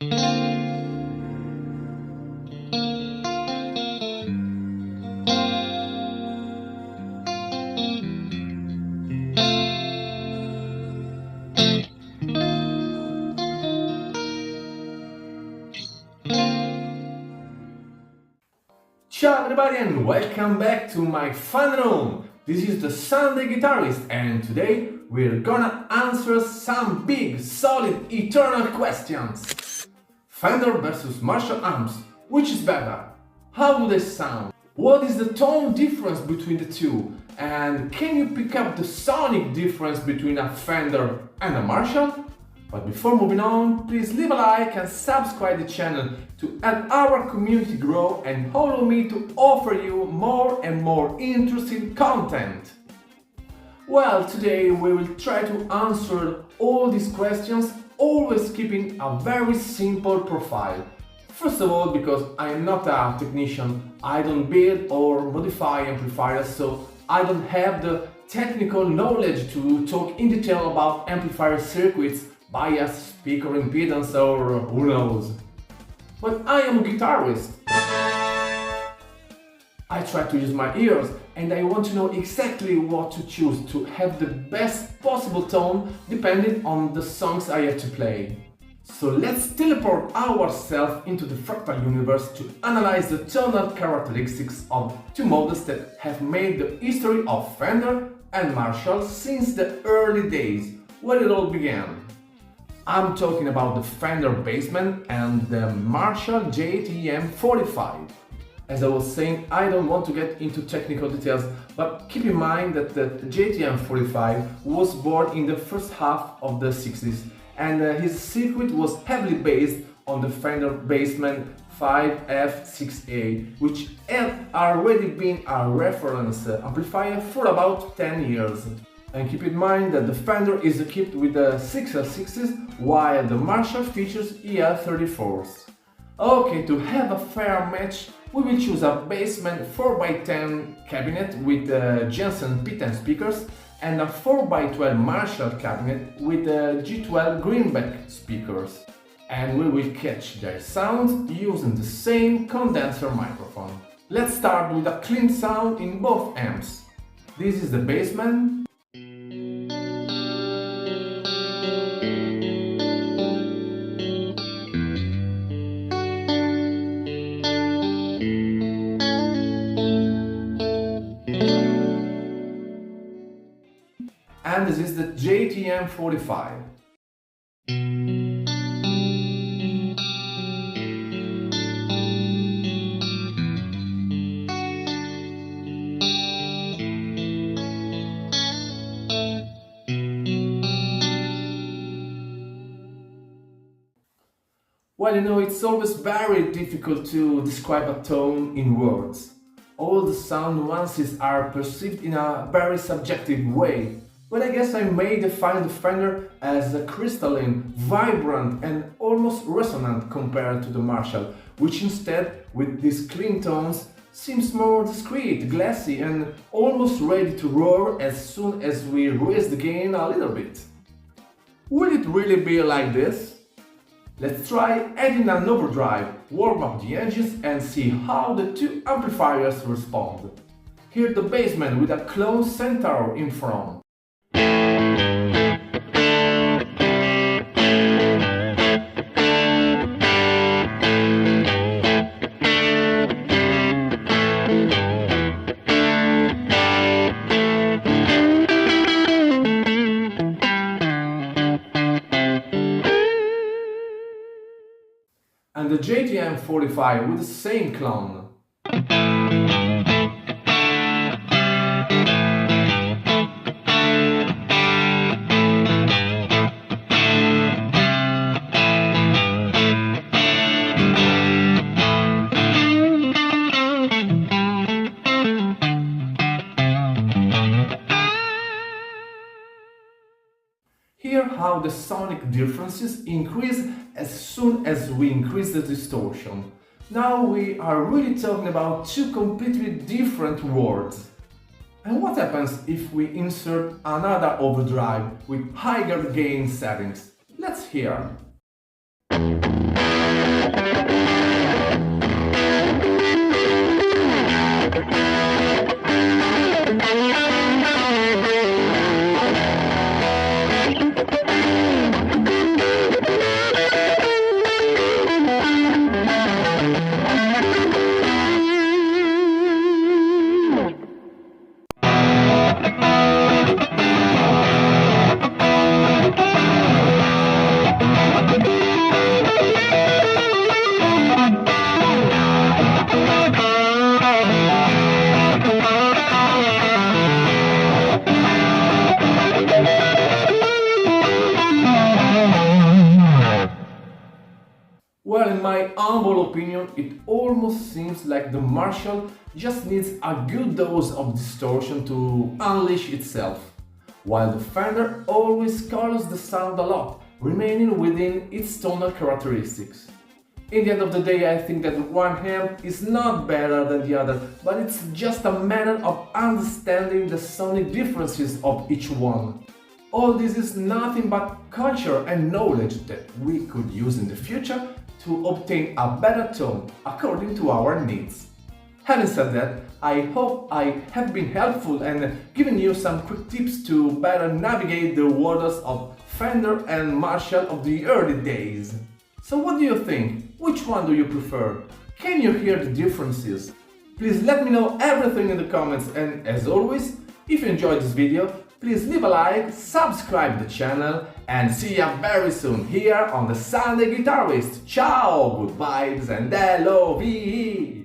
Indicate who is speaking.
Speaker 1: Ciao everybody and welcome back to my fun room. This is the Sunday Guitarist and today we're gonna answer some big, solid, eternal questions. Fender versus Marshall amps. Which is better? How do they sound? What is the tone difference between the two? And can you pick up the sonic difference between a Fender and a Marshall? But before moving on, please leave a like and subscribe the channel to help our community grow and follow me to offer you more and more interesting content. Well, today we will try to answer all these questions, always keeping a very simple profile. First of all, because I am not a technician, I don't build or modify amplifiers, so I don't have the technical knowledge to talk in detail about amplifier circuits, bias, speaker impedance, or who knows. But I am a guitarist. I try to use my ears and I want to know exactly what to choose to have the best possible tone depending on the songs I have to play. So let's teleport ourselves into the Fractal universe to analyze the tonal characteristics of two models that have made the history of Fender and Marshall since the early days, when it all began. I'm talking about the Fender Bassman and the Marshall JTM45. As I was saying, I don't want to get into technical details, but keep in mind that the JTM45 was born in the first half of the 60s and his circuit was heavily based on the Fender Bassman 5F6A, which had already been a reference amplifier for about 10 years. And keep in mind that the Fender is equipped with the 6L6s while the Marshall features EL34s. Okay, to have a fair match, we will choose a Bassman 4x10 cabinet with Jensen P10 speakers and a 4x12 Marshall cabinet with G12 Greenback speakers. And we will catch their sounds using the same condenser microphone. Let's start with a clean sound in both amps. This is the Bassman. And this is the JTM45. Well, you know, it's always very difficult to describe a tone in words. All the sound nuances are perceived in a very subjective way. But I guess I may define the Fender as a crystalline, vibrant and almost resonant compared to the Marshall, which instead, with these clean tones, seems more discreet, glassy and almost ready to roar as soon as we raise the gain a little bit. Will it really be like this? Let's try adding an overdrive, warm up the engines and see how the two amplifiers respond. Hear the Bassman with a Klone Centaur in front. And the JTM45 with the same Klone. Hear how the sonic differences increase as soon as we increase the distortion. Now we are really talking about two completely different worlds. And what happens if we insert another overdrive with higher gain settings? Let's hear. Well, in my humble opinion, it almost seems like the Marshall just needs a good dose of distortion to unleash itself, while the Fender always colors the sound a lot, remaining within its tonal characteristics. In the end of the day, I think that one amp is not better than the other, but it's just a matter of understanding the sonic differences of each one. All this is nothing but culture and knowledge that we could use in the future to obtain a better tone according to our needs. Having said that, I hope I have been helpful and given you some quick tips to better navigate the waters of Fender and Marshall of the early days. So what do you think? Which one do you prefer? Can you hear the differences? Please let me know everything in the comments, and as always, if you enjoyed this video, please leave a like, subscribe the channel, and see you very soon here on the Sunday Guitarist. Ciao, good vibes and LOVE!